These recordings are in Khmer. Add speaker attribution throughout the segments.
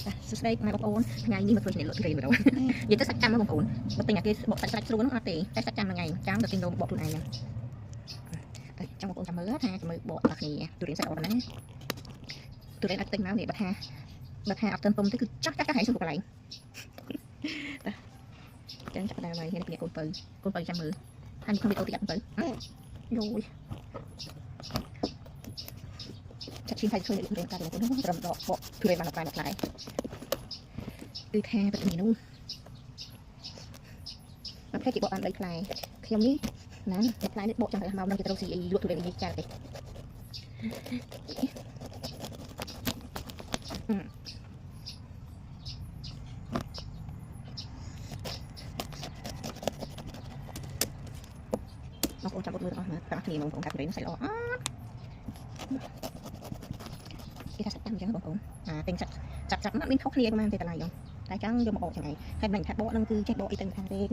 Speaker 1: សួស្តីបងប្អូនថ្ងៃនេះមកធ្វើជាលក់ទុរេនម្ដងនិយាយទៅសាច់ចាំបងប្អូនបើទិញអាគេបកសាច់ស្រួលនោះអត់ទេតែសាច់ចាំថ្ងៃចាំទៅទិញរោមបកខ្លួនឯងហ្នឹងចាំបងប្អូនចាំមើលថាចាំមើលបកដល់គ្នាទុរេនសាច់អត់ណាទុរេនអត់ទិញមកនេះបើថាអត់ទិញពុំទេគឺចាស់ហើយសុំកន្លែងចឹងចាប់ដើមហើយនេះពីកូនបើចាំមើលហើយក្នុងវីដេអូទីអត់ទៅយូយចាក់ឈាមហើយជួយទុរេនកាត់បងប្អូនត្រឹមដកបកទុរេនបានដល់ផ្លែគឺថាបទនេះនោះអត់គេបកបាន3ផ្លែខ្ញុំនេះណាផ្លែនេះបកចាំឲ្យមកនឹងគេត្រូវស៊ីលក់ទុរេននេះចាទេបងប្អូនចាំអត់មើលអស់មើលតាមគ្នាបងប្អូនកាត់ទុរេនសាច់ល្អអត់គេថាសាច់តាមអញ្ចឹងបងប្អូនទិញសាច់ចាប់មានខុសគ្នាប្រហែលទេតម្លៃហ្នឹងតែចឹងយកមកបកចឹងឯងហើយមិនថាបកហ្នឹងគឺចេះបកអីទៅខាងទេគឺ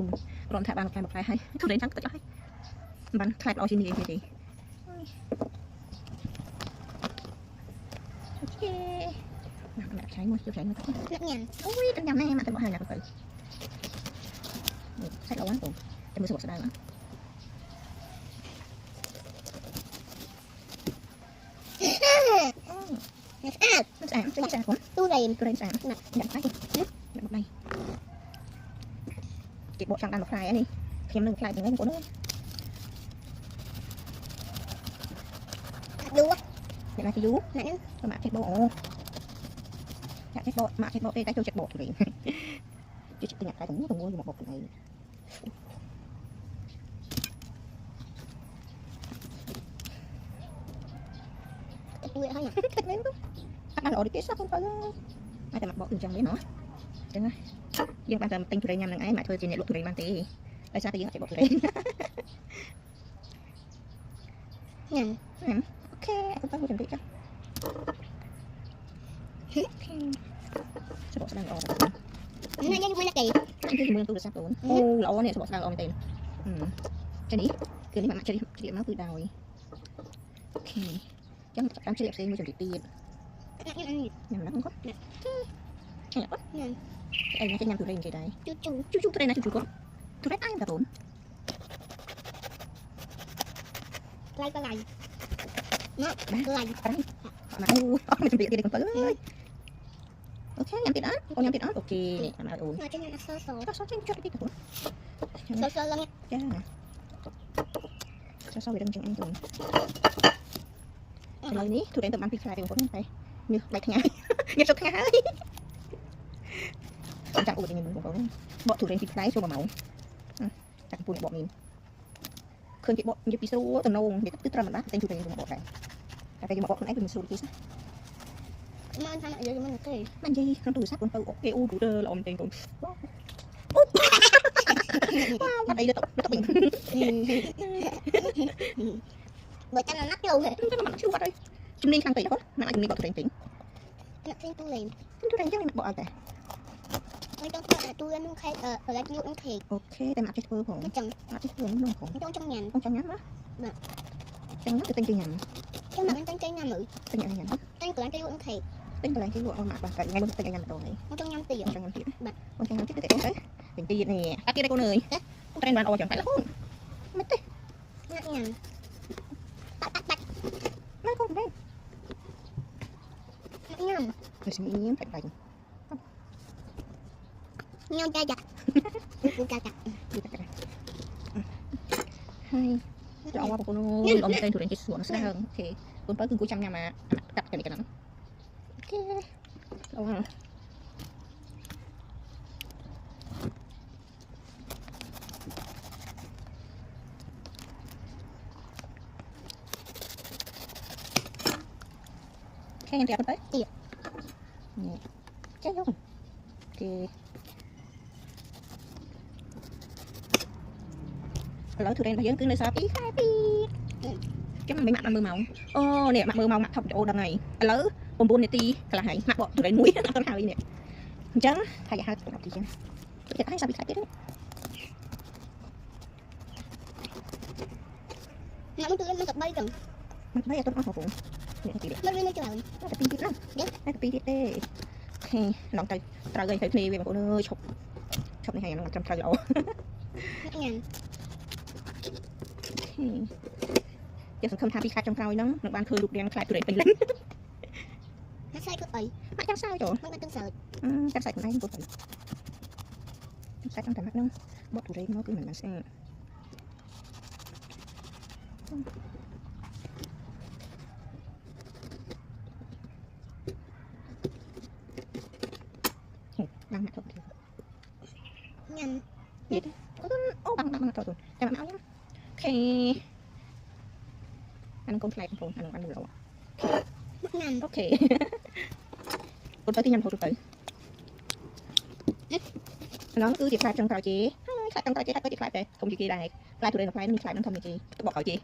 Speaker 1: គ្រាន់ថាបានផ្លែហើយទុរេនចឹងទឹកហើយមិនបានខ្លាចល្អជាងនេះទេអូខេណាក់ឆៃមួយជួយឆៃមួយទឹកញ៉ាំអូយទឹកញ៉ាំណែមកទៅបកហើយណាទៅសាច់ល្អហ្នឹងបងតែមើលសបកស្ដៅហ្នឹងស្អាតបងទុរេនស្អាតណាស់ដាក់ដៃដាក់ដៃគេបកចង់ដល់មួយផ្លែនេះខ្ញុំនឹងផ្លែទាំងនេះបងប្អូនយូអ្នកណាគេយូអ្នកនេះម៉ាក់ចេះបកអូចាក់ចេះបកម៉ាក់ចេះបកទេតែចូលចិត្តបកទុរេនជួយចិត្តញ៉ាំតែទាំងមួយមកបកខ្លួនឯងទួយហើយទឹកវិញទៅអត់ដល់ល្អទេសោះបងប្អូនតែមកបកអញ្ចឹងទេណោះអញ្ចឹងយើងបានតែទិញទុរេនញ៉ាំនឹងឯងមកធ្វើជាអ្នកលក់ទុរេនបានទេដោយសារតែយើងអត់ចេះបកទុរេនញ៉ាំអូខេអត់ទៅchuẩn bịចុះសបកស្ដៅល្អណាស់យើងមួយណាគេយើងមើលទូរស័ព្ទបងអូល្អនេះសបកស្ដៅល្អមែនទេចានេះគឺនេះមកជ្រាបមកគឺដោយអូខេចឹងតាមជ្រាបផ្សេងមួយជំរាបទៀតញ៉ាំដល់គាត់ញ៉ាំអត់ញ៉ាំអីញ៉ាំញ៉ាំទុរេនគេដែរជូទុរេនណាជូគាត់ទុរេនអីបងប្អូនឡៃមកណាឡៃមកអត់មានជំរាបទៀតទេបងប្អូនអើយអូខេញ៉ាំទៀតអត់អូនញ៉ាំទៀតអត់អូខេនេះអត់អូនញ៉ាំអត់សចេញចុចទៀតបងសឡើងចាសវាដឹងចឹងអីទៅឥឡូវនេះទុរេនទៅបាន2ផ្លែទេបងប្អូនតែញើស3ថ្ងៃញើសសុខថ្ងៃហើយចាំអូននេះបងប្អូនបកទុរេន2ផ្លែចូល1ម៉ោងចាក់ពូនបកមានឃើញគេបកនិយាយពីស្រួលតំណងនិយាយទៅត្រឹមមិនបានតែទុរេនមកបកដែរតែពេលមកបកខ្លួនឯងគឺមិនស្រួលទេណាមកថានិយាយមិនទេមិននិយាយក្នុងទូរស័ព្ទបងប្អូនគេអូទូរល្អមែនទេបងអូអត់អីទៅវិញបើតាមណាត់ចូលហ្នឹងមកជួបអត់ហើយជំនាញខាងពេកគាត់ណាជំនាញបកទុរេនពេញអ្នកទិញទុរេនចឹងបកអត់តែមិនต้องធ្វើទូរេននោះខេកឡាច់ញូអ៊ំខេកអូខេតែមកចេះធ្វើផងចឹងមកចេះធ្វើនោះផងចង់ញ៉ាំណាបាទចឹងទៅទិញទៅញ៉ាំចឹងមិនទិញទៅញ៉ាំមើលទិញអីញ៉ាំទិញកន្លែងគេលក់អ៊ំខេកទិញកន្លែងគេលក់អស់មកបាទថ្ងៃមុនទិញឲ្យញ៉ាំម្ដងហើយចង់ញ៉ាំទៀតបាទចង់ញ៉ាំទៀតទៅទិញទៀតនេះអត់ទៀតទេកូនអើយត្រេនបានអស់ចឹងតែរហូតមិនទេញ៉ាំបាច់ណាកូនទេញ៉ាំទៅស្ងៀមបាច់ញ៉ាំចាចាហើយចូលមកបងប្អូនអមតែទុរេនគេស្រួលស្ដៅអូខេកូនបើគឺគួរចាំញ៉ាំកាត់ទៅនេះកណ្ដាលអូខេអូខេញ៉ាំទៀតទៅទៀតនេះចេះយកគេឥឡូវទុរេនរបស់យើងគឺនៅសល់2ខែទៀតចាំមិនម៉ាក់មើលម៉ោងអូនេះម៉ាក់មើលម៉ោងម៉ាក់ថប់វីដេអូដល់ថ្ងៃឥឡូវ9នាទីកន្លះហើយម៉ាក់បកទុរេនមួយអត់ទៅហើយនេះអញ្ចឹងហើយឲ្យ10នាទីចឹងទៀតឲ្យសាប់2ខែទៀតណាក់មើលទុរេនមិនទៅ3ចឹងមិន3អត់ទៅអស់បងនេះទៀតមិនមានច្រើនតែ2ទៀតណាតែ2ទៀតទេអូខ lòng tay tao gây thấy phê về mà cô ơi chụp chụp này hay nó làm trăm trời lỗ giờ không tham đi khai trong cao nó bạn khơi lục đen khai tụi này lên nó sai cực ấy mà chẳng sao rồi mấy bạn tương sợ chắc sai của này cũng phải sai trong tầm mắt nó bớt tụi đây nó cứ mình sẽ đang mặt thôi nhanh gì thế ô bằng thôi cho bạn áo nhá khi anh con fly con anh ăn được rồi ok con tới tí nhầm thôi từ nó cứ việc fly trong tàu chị fly trong tàu chị có chị fly đây không chị kia này fly tụi đây là fly nó fly nó không thì chị bỏ khỏi chị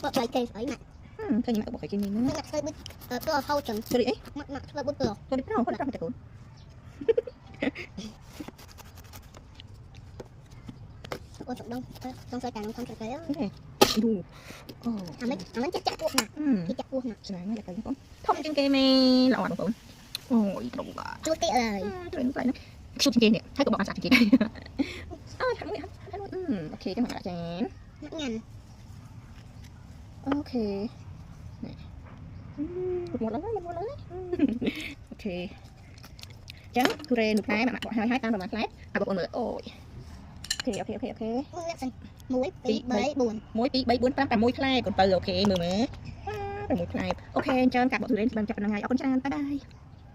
Speaker 1: bỏ lại cây phải nè thôi nhưng mà bỏ khỏi chị mình nó mặt hơi bứt tôi hâu chừng tôi đi mặt hơi bứt tôi đi đâu có làm được con chụp đông xoay càng con chụp cái đó đủ mình chặt buộc nè chặt buộc nè sáng là cái con thông trên cây mê lọ đúng không ôi đúng rồi chút cái ơi rồi nó lại nó chút trên cây nè thấy có bọn sạch trên cây ơi hắn ok cái mặt là chén ngành ok một lớn ok trắng tôi rê nụt lái bạn mặc hai tam rồi bạn lái à một con nữa ôi ok muối tí bấy buồn tám muối khai còn từ ok mười mấy muối khai ok cho cả bọn thứ đến bằng chọn là ngày ở con trai bye bye